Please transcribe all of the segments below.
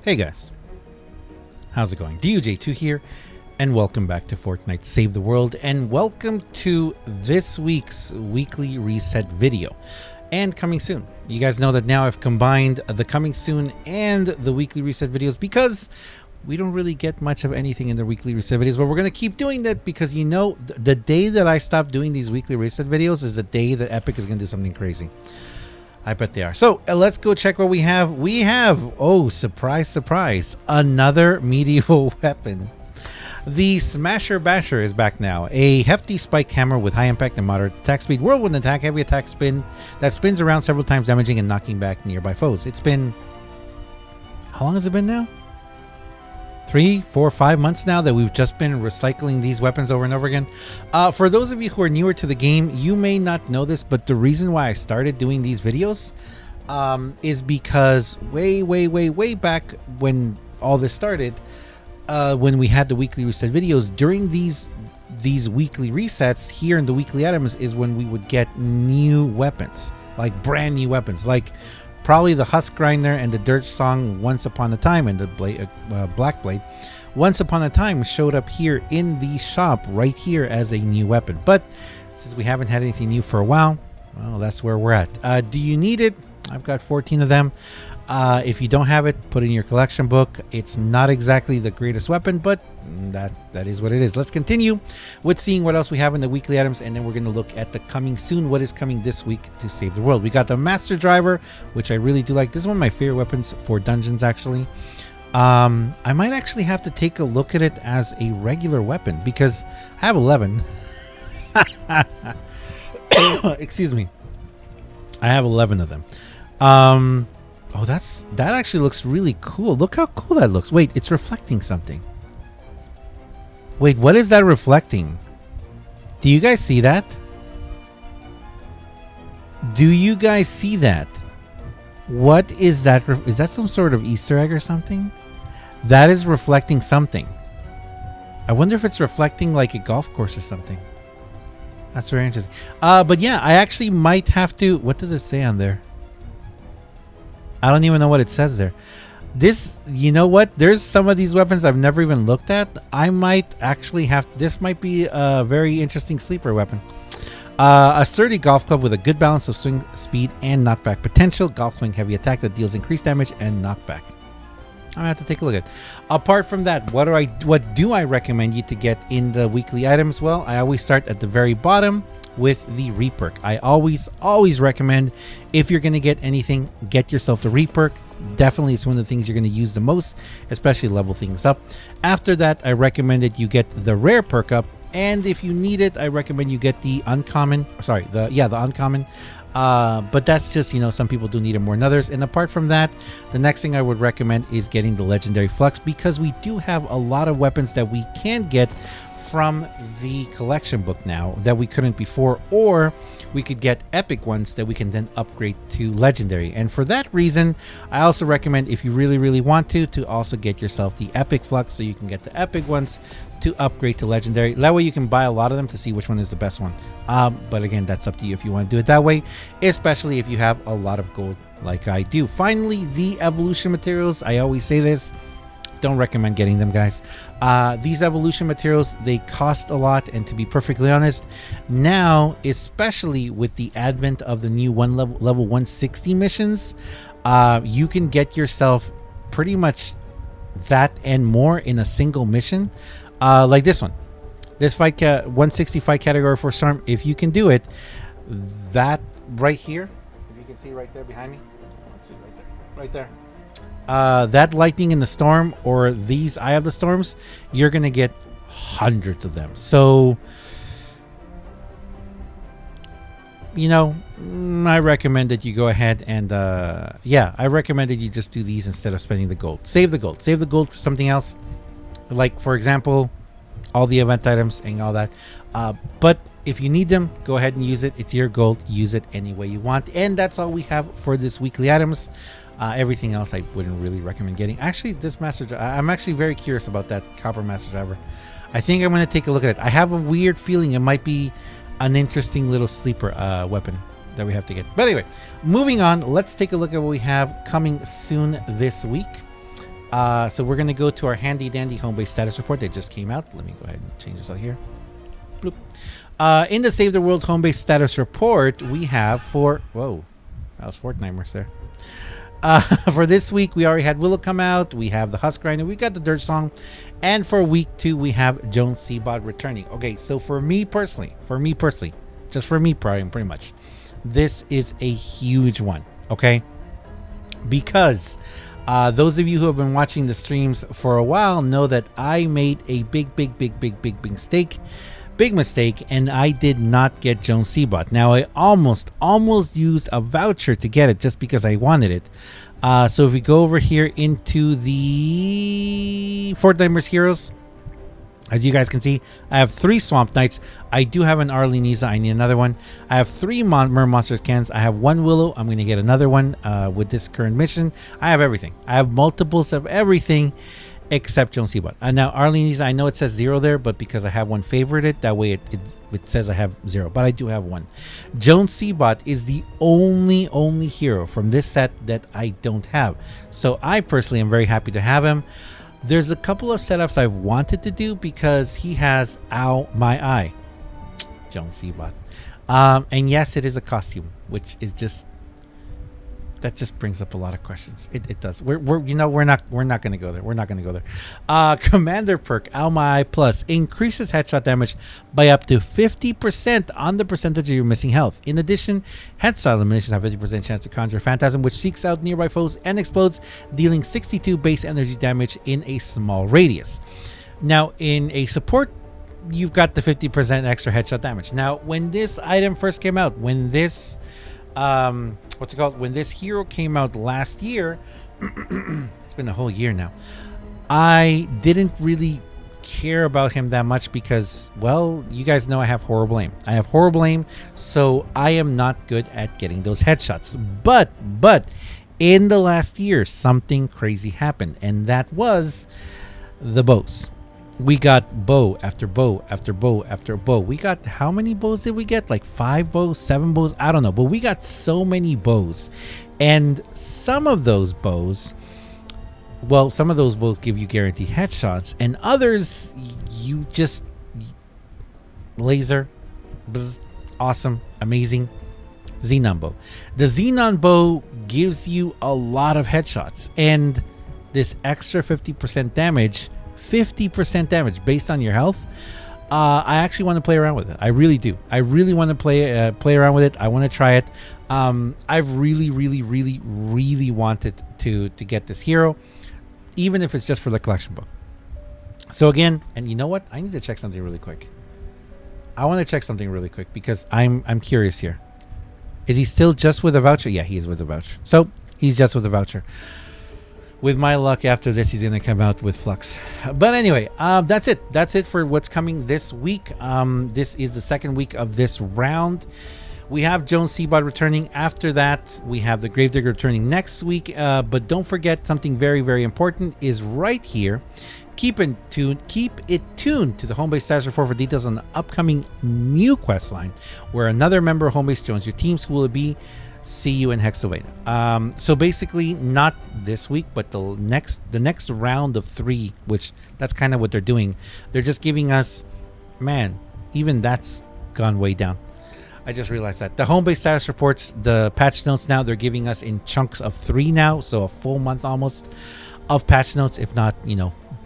Hey guys, how's it going? DUJ2 here, and welcome back to Fortnite Save the World, and welcome to this week's weekly reset video. And coming soon. You guys know that now I've combined the coming soon and the weekly reset videos because we don't really get much of anything in the weekly reset videos, but we're going to keep doing that because, you know, the day that I stop doing these weekly reset videos is the day that Epic is going to do something crazy. I bet they are. So let's go check what we have. We have, oh, surprise, surprise, another medieval weapon. The Smasher Basher is back now. A hefty spike hammer with high impact and moderate attack speed. Whirlwind attack, heavy attack spin that spins around several times, damaging and knocking back nearby foes. It's been, how long has it been now? 3, 4, 5 months now that we've just been recycling these weapons over and over again. For those of you who are newer to the game, you may not know this, but the reason why I started doing these videos is because way back when all this started, when we had the weekly reset videos, during these weekly resets here in the weekly items is when we would get new weapons, like brand new weapons, like probably the Husk Grinder and the Dirge Song Once Upon a Time, and the Black Blade Once Upon a Time showed up here in the shop right here as a new weapon. But since we haven't had anything new for a while, well, that's where we're at. Do you need it? I've got 14 of them. If you don't have it, put it in your collection book. It's not exactly the greatest weapon, but that is what it is. Let's continue with seeing what else we have in the weekly items, and then we're going to look at the coming soon, what is coming this week to save the world. We got the Master Driver, which I really do like. This is one of my favorite weapons for dungeons, actually. I might actually have to take a look at it as a regular weapon because I have 11. Excuse me. I have 11 of them. Oh, that actually looks really cool. Look how cool that looks. Wait, it's reflecting something. Wait, what is that reflecting? Do you guys see that? Do you guys see that? What is that? Is that some sort of Easter egg or something? That is reflecting something. I wonder if it's reflecting like a golf course or something. That's very interesting. But yeah, I actually might have to. What does it say on there? I don't even know what it says there. This, you know what? There's some of these weapons I've never even looked at. I might actually have. This might be a very interesting sleeper weapon. A sturdy golf club with a good balance of swing speed and knockback potential. Golf swing heavy attack that deals increased damage and knockback. I'm gonna have to take a look at it. Apart from that, what do I recommend you to get in the weekly items? Well, I always start at the very bottom with the reperk. I always recommend, if you're going to get anything, get yourself the reperk. Definitely it's one of the things you're going to use the most, especially level things up. After that, I recommend that you get the rare perk up, and if you need it, I recommend you get the uncommon, the uncommon. But that's just, you know, some people do need it more than others. And apart from that, the next thing I would recommend is getting the legendary Flux, because we do have a lot of weapons that we can get from the collection book now that we couldn't before, or we could get epic ones that we can then upgrade to legendary. And for that reason, I also recommend, if you really want to also get yourself the epic Flux, so you can get the epic ones to upgrade to legendary. That way you can buy a lot of them to see which one is the best one. But again, that's up to you if you want to do it that way, especially if you have a lot of gold like I do. Finally, the evolution materials. I always say this, don't recommend getting them, guys. These evolution materials, they cost a lot, and to be perfectly honest, now, especially with the advent of the new level 160 missions, you can get yourself pretty much that and more in a single mission, like this one. This 160 fight category for Storm, if you can do it, that right here, if you can see right there behind me, let's see right there. That lightning in the storm, or these Eye of the Storms, you're gonna get hundreds of them. So, you know, I recommend that you go ahead and I recommend that you just do these instead of spending the gold. Save the gold for something else, like, for example, all the event items and all that. But if you need them, go ahead and use it. It's your gold. Use it any way you want. And that's all we have for this weekly items. Everything else I wouldn't really recommend getting. Actually, this Master Driver, I'm actually very curious about that Copper Master Driver. I think I'm going to take a look at it. I have a weird feeling it might be an interesting little sleeper weapon that we have to get. But anyway, moving on, let's take a look at what we have coming soon this week. So we're going to go to our handy dandy home base status report that just came out. Let me go ahead and change this out here. Bloop. In the Save the World home base status report, we have whoa, that was Fortnimers there. For this week, we already had Willow come out. We have the Husk Grinder. We got the Dirt Song. And for week 2, we have Joan Seabot returning. Okay, so for me personally, just for me pretty much, this is a huge one, okay? Because those of you who have been watching the streams for a while know that I made a big mistake, and I did not get Joan Seabot. Now, I almost used a voucher to get it just because I wanted it. So if we go over here into the Fortnimers Heroes, as you guys can see, I have 3 Swamp Knights. I do have an Arleniza. I need another one. I have 3 Mer Monsters cans. I have 1 Willow. I'm going to get another one with this current mission. I have everything. I have multiples of everything except Joan Seabot. Now, Arleniza, I know it says 0 there, but because I have one favorited, that way it says I have 0. But I do have one. Joan Seabot is the only hero from this set that I don't have. So I personally am very happy to have him. There's a couple of setups I've wanted to do because he has Ow My Eye, Joan Seabot. And yes, it is a costume, which is just, that just brings up a lot of questions. It does. We're not going to go there. We're not going to go there. Commander perk Ow My Eye Plus increases headshot damage by up to 50% on the percentage of your missing health. In addition, headshot eliminations have 50% chance to conjure a phantasm which seeks out nearby foes and explodes, dealing 62 base energy damage in a small radius. Now, in a support, you've got the 50% extra headshot damage. Now, when this item first came out, when this when this hero came out last year, it's been a whole year now, I didn't really care about him that much because, well, you guys know I have horrible aim. So I am not good at getting those headshots. But in the last year, something crazy happened, and that was the bows. We got bow after bow after bow after bow. We got, how many bows did we get? Like 5 bows, 7 bows? I don't know. But we got so many bows. And some of those bows, well, some of those bows give you guaranteed headshots. And others, you just, laser, bzz, awesome, amazing. Xenon bow. The Xenon bow gives you a lot of headshots. And this extra 50% damage based on your health, I actually want to play around with it. I really do. I really want to play around with it. I want to try it. I've really wanted to get this hero, even if it's just for the collection book. So again, and you know what? I need to check something really quick. I want to check something really quick because I'm curious here. Is he still just with a voucher? Yeah, he is with a voucher. So he's just with a voucher. With my luck, after this, he's going to come out with Flux. But anyway, that's it. That's it for what's coming this week. This is the second week of this round. We have Joan Seabot returning. After that, we have the Gravedigger returning next week. But don't forget, something very, very important is right here. Keep it tuned to the Homebase Status Report for details on the upcoming new quest line, where another member of Homebase joins your team. Who will it be? See you in Hexavania. So basically, not this week, but the next round of 3, which that's kind of what they're doing. They're just giving us, man, even that's gone way down. I just realized that the home base status reports, the patch notes now, they're giving us in chunks of 3 now, so a full month almost of patch notes, if not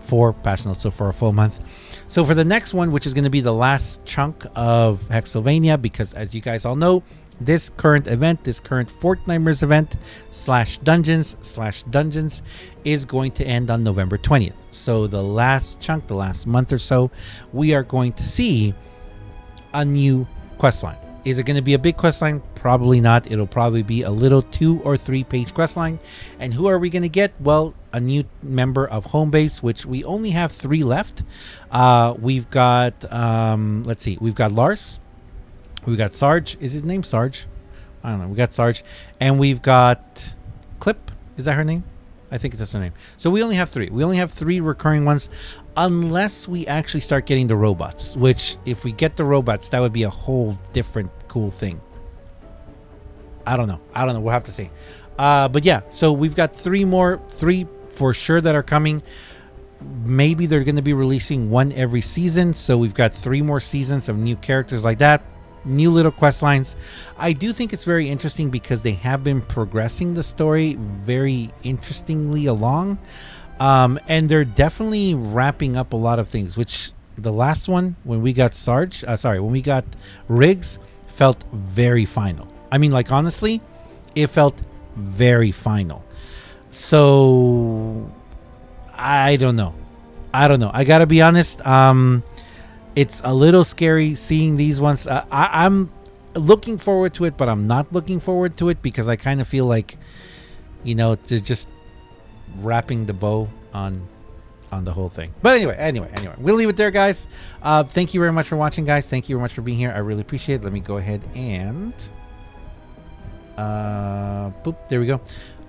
4 patch notes, so for a full month. So for the next one, which is going to be the last chunk of Hexavania, because as you guys all know, this current Fortnimers event /dungeons is going to end on November 20th. So the last chunk, the last month or so, we are going to see a new questline. Is it going to be a big questline? Probably not. It'll probably be a little 2 or 3 page questline. And who are we going to get? Well, a new member of Homebase, which we only have 3 left. We've got, let's see, we've got Lars. We've got Sarge. Is his name Sarge? I don't know. We got Sarge. And we've got Clip. Is that her name? I think that's her name. So we only have 3. We only have 3 recurring ones. Unless we actually start getting the robots. Which, if we get the robots, that would be a whole different cool thing. I don't know. We'll have to see. But yeah. So we've got 3 for sure that are coming. Maybe they're going to be releasing one every season. So we've got 3 more seasons of new characters like that. New little quest lines. I do think it's very interesting because they have been progressing the story very interestingly along. And they're definitely wrapping up a lot of things, which the last one, when we got when we got Riggs, felt very final. I mean, like, honestly, it felt very final. So I don't know. I gotta be honest. It's a little scary seeing these ones. I'm looking forward to it, but I'm not looking forward to it because I kind of feel like, they're just wrapping the bow on the whole thing. But anyway, we'll leave it there, guys. Thank you very much for watching, guys. Thank you very much for being here. I really appreciate it. Let me go ahead and boop. There we go.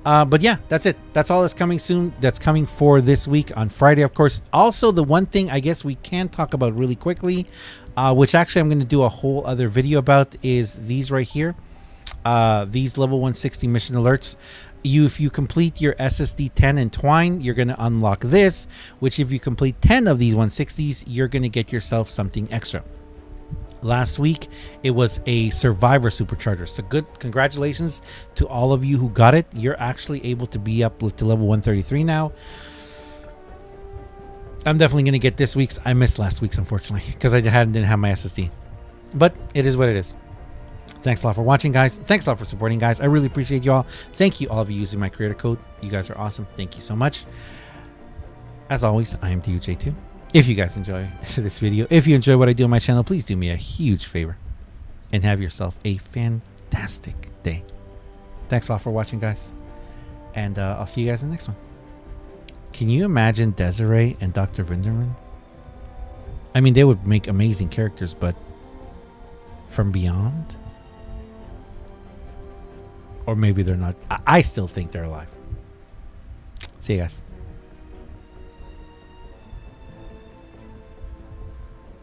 But yeah, that's it. That's all that's coming soon. That's coming for this week on Friday, of course. Also, the one thing I guess we can talk about really quickly, which actually I'm going to do a whole other video about, is these right here. These level 160 mission alerts. If you complete your SSD 10 and Twine, you're going to unlock this, which if you complete 10 of these 160s, you're going to get yourself something extra. Last week, it was a Survivor Supercharger. So congratulations to all of you who got it. You're actually able to be up to level 133 now. I'm definitely going to get this week's. I missed last week's, unfortunately, because I didn't have my SSD. But it is what it is. Thanks a lot for watching, guys. Thanks a lot for supporting, guys. I really appreciate you all. Thank you all of you using my creator code. You guys are awesome. Thank you so much. As always, I am DUJ2. If you guys enjoy this video, if you enjoy what I do on my channel, please do me a huge favor and have yourself a fantastic day. Thanks a lot for watching, guys. And I'll see you guys in the next one. Can you imagine Desiree and Dr. Vinderman? I mean, they would make amazing characters, but from beyond? Or maybe they're not. I still think they're alive. See you guys.